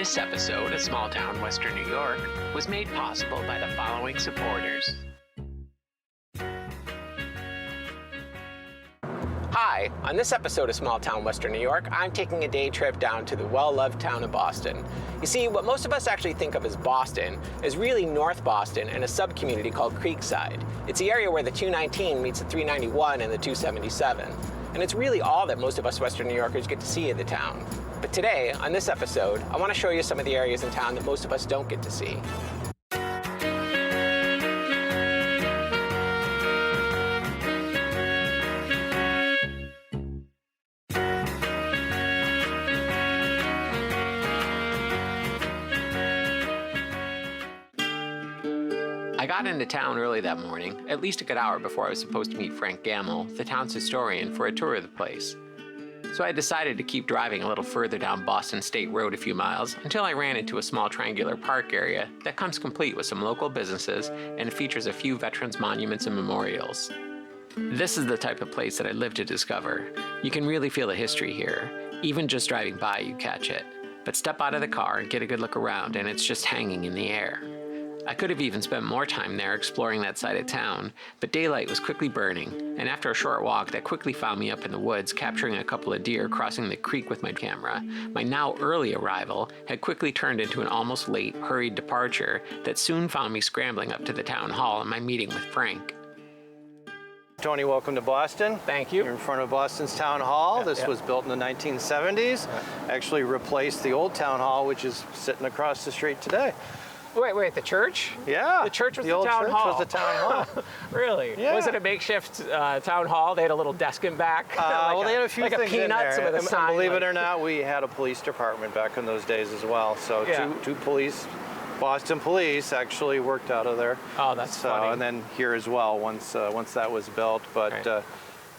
This episode of Small Town Western New York was made possible by the following supporters. Hi, on this episode of Small Town Western New York, I'm taking a day trip down to the well-loved town of Boston. You see, what most of us actually think of as Boston is really North Boston and a sub-community called Creekside. It's the area where the 219 meets the 391 and the 277. And it's really all that most of us Western New Yorkers get to see of the town. But today, on this episode, I want to show you some of the areas in town that most of us don't get to see. I got into town early that morning, at least a good hour before I was supposed to meet Frank Gamble, the town's historian, for a tour of the place. So I decided to keep driving a little further down Boston State Road a few miles until I ran into a small triangular park area that comes complete with some local businesses and features a few veterans monuments and memorials. This is the type of place that I live to discover. You can really feel the history here. Even just driving by, you catch it. But step out of the car and get a good look around and it's just hanging in the air. I could have even spent more time there exploring that side of town, but daylight was quickly burning, and after a short walk that quickly found me up in the woods capturing a couple of deer crossing the creek with my camera, my now early arrival had quickly turned into an almost late, hurried departure that soon found me scrambling up to the town hall and my meeting with Frank. Tony, welcome to Boston. Thank you. You're in front of Boston's Town Hall. This was built in the 1970s. Actually replaced the old Town Hall, which is sitting across the street today. Wait, the church? Yeah. The church was the old town church hall. was the town hall. Really? Yeah. Was it a makeshift town hall? They had a little desk in back? Well, they had a few like things a in there. with a And sign. believe it or not, we had a police department back in those days as well. So two police, Boston police actually worked out of there. Oh, that's funny. And then here as well once that was built. But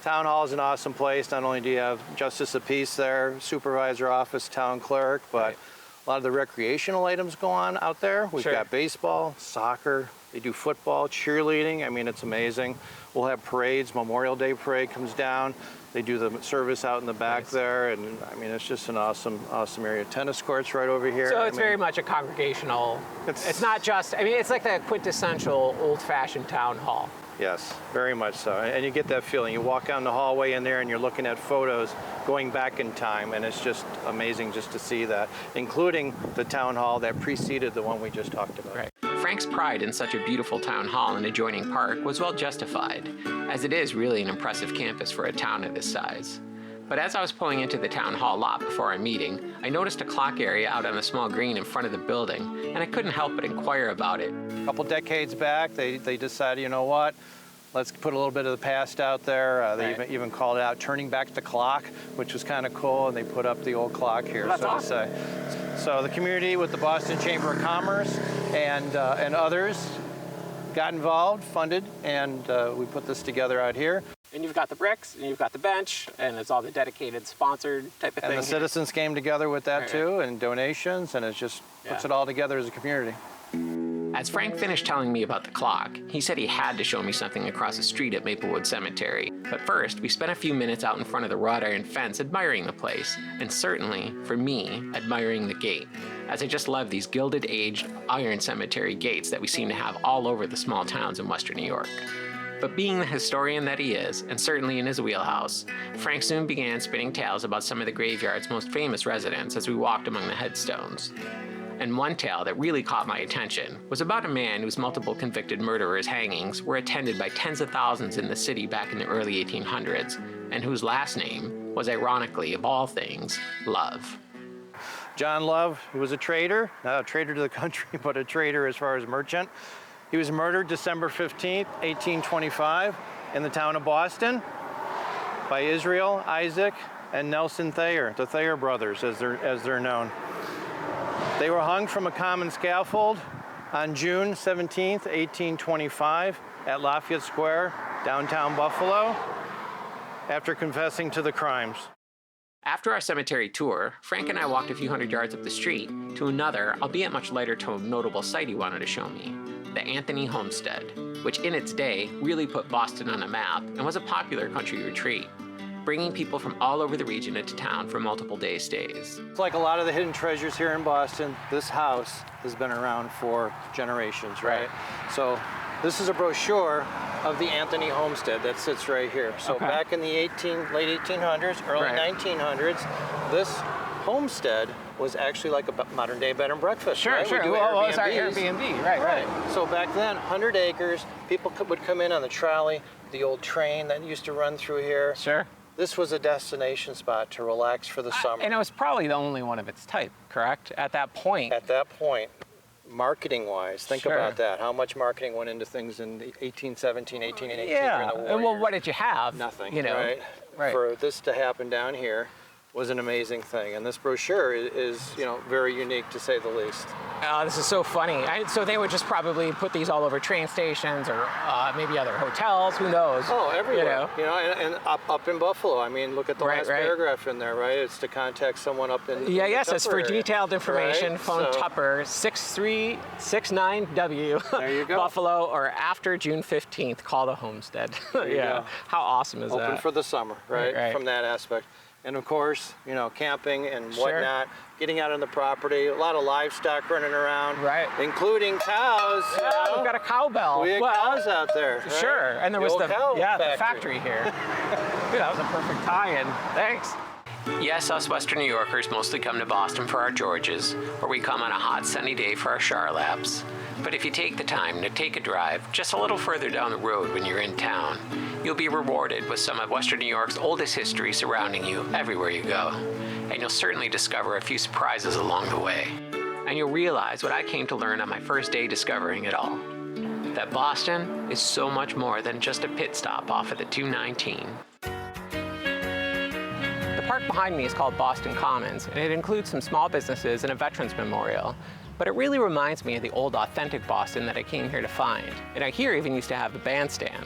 Town Hall is an awesome place. Not only do you have Justice of Peace there, supervisor office, town clerk, but a lot of the recreational items go on out there. We've got baseball, soccer, they do football, cheerleading. I mean, it's amazing. We'll have parades. Memorial Day parade comes down. They do the service out in the back there. And I mean, it's just an awesome area. Tennis courts right over here. So it's very much a congregational. It's not just, I mean, it's like the quintessential old-fashioned town hall. Yes, very much so. And you get that feeling. You walk down the hallway in there and you're looking at photos going back in time, and it's just amazing just to see that, including the town hall that preceded the one we just talked about. Right. Frank's pride in such a beautiful town hall and adjoining park was well justified, as it is really an impressive campus for a town of this size. But as I was pulling into the town hall lot before our meeting, I noticed a clock area out on a small green in front of the building, and I couldn't help but inquire about it. A couple decades back, they decided, you know what, let's put a little bit of the past out there. They even called it out turning back the clock, which was kind of cool, and they put up the old clock here, That's so awesome. to say. So the community with the Boston Chamber of Commerce and others got involved, funded, and we put this together out here. And you've got the bricks, and you've got the bench, and it's all the dedicated, sponsored type of thing. And the citizens came together with that too, and donations, and it just puts it all together as a community. As Frank finished telling me about the clock, he said he had to show me something across the street at Maplewood Cemetery. But first, we spent a few minutes out in front of the wrought iron fence admiring the place, and certainly, for me, admiring the gate, as I just love these gilded aged iron cemetery gates that we seem to have all over the small towns in Western New York. But being the historian that he is, and certainly in his wheelhouse, Frank soon began spinning tales about some of the graveyard's most famous residents as we walked among the headstones. And one tale that really caught my attention was about a man whose multiple convicted murderers' hangings were attended by tens of thousands in the city back in the early 1800s, and whose last name was, ironically, of all things, Love. John Love, who was a trader, not a traitor to the country, but a trader as far as merchant. He was murdered December 15th, 1825 in the town of Boston by Israel, Isaac, and Nelson Thayer, the Thayer brothers as they're known. They were hung from a common scaffold on June 17th, 1825 at Lafayette Square, downtown Buffalo, after confessing to the crimes. After our cemetery tour, Frank and I walked a few hundred yards up the street to another, albeit much lighter tone, notable site he wanted to show me, the Anthony Homestead, which in its day really put Boston on a map and was a popular country retreat. bringing people from all over the region into town for multiple day stays. It's like a lot of the hidden treasures here in Boston. This house has been around for generations, right? So this is a brochure of the Anthony Homestead that sits right here. So back in the late 1800s, early 1900s, this homestead was actually like a modern day bed and breakfast. Sure, right? sure. Well, it was our Airbnb, right. So back then, 100 acres, people would come in on the trolley, the old train that used to run through here. Sure. This was a destination spot to relax for the summer. And it was probably the only one of its type, correct? At that point. At that point, marketing-wise, think about that. How much marketing went into things in the 1817, 1818 during the war and well, years? what did you have? Nothing, you know, right? For this to happen down here was an amazing thing. And this brochure is, you know, very unique to say the least. This is so funny. So they would just probably put these all over train stations or maybe other hotels, who knows? Oh, everywhere. You know, and up in Buffalo. I mean, look at the last paragraph in there, right? It's to contact someone up in yes, it's for area. detailed information. Right? Phone Tupper 6369W. There you go. Buffalo, or after June 15th, call the Homestead. There you go. How awesome is that? Open for the summer, right? From that aspect. And of course, you know, camping and whatnot, getting out on the property, a lot of livestock running around, including cows. Yeah, we've got a cowbell. We had cows out there. Right? Sure, and there was the factory here. Dude, that was a perfect tie-in. Thanks. Yes, us Western New Yorkers mostly come to Boston for our Georges, or we come on a hot sunny day for our Charlaps. But if you take the time to take a drive just a little further down the road when you're in town, you'll be rewarded with some of Western New York's oldest history surrounding you everywhere you go. And you'll certainly discover a few surprises along the way. And you'll realize what I came to learn on my first day discovering it all. That Boston is so much more than just a pit stop off of the 219. The park behind me is called Boston Commons, and it includes some small businesses and a veterans memorial. But it really reminds me of the old authentic Boston that I came here to find. And I here even used to have the bandstand.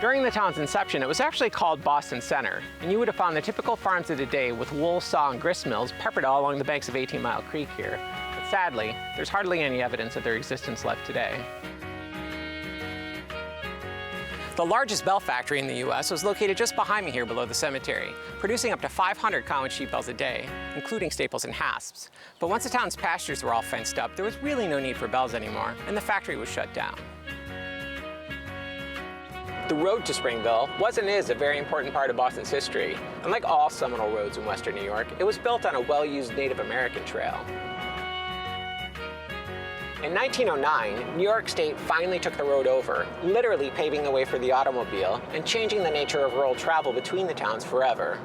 During the town's inception, it was actually called Boston Center, and you would have found the typical farms of the day with wool, saw, and grist mills peppered all along the banks of 18 Mile Creek here. But sadly, there's hardly any evidence of their existence left today. The largest bell factory in the U.S. was located just behind me here below the cemetery, producing up to 500 cow and sheep bells a day, including staples and hasps. But once the town's pastures were all fenced up, there was really no need for bells anymore, and the factory was shut down. The road to Springville was and is a very important part of Boston's history. And like all seminal roads in Western New York, it was built on a well-used Native American trail. In 1909, New York State finally took the road over, literally paving the way for the automobile and changing the nature of rural travel between the towns forever.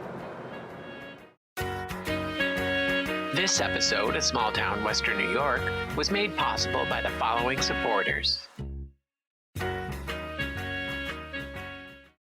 This episode of Small Town Western New York was made possible by the following supporters.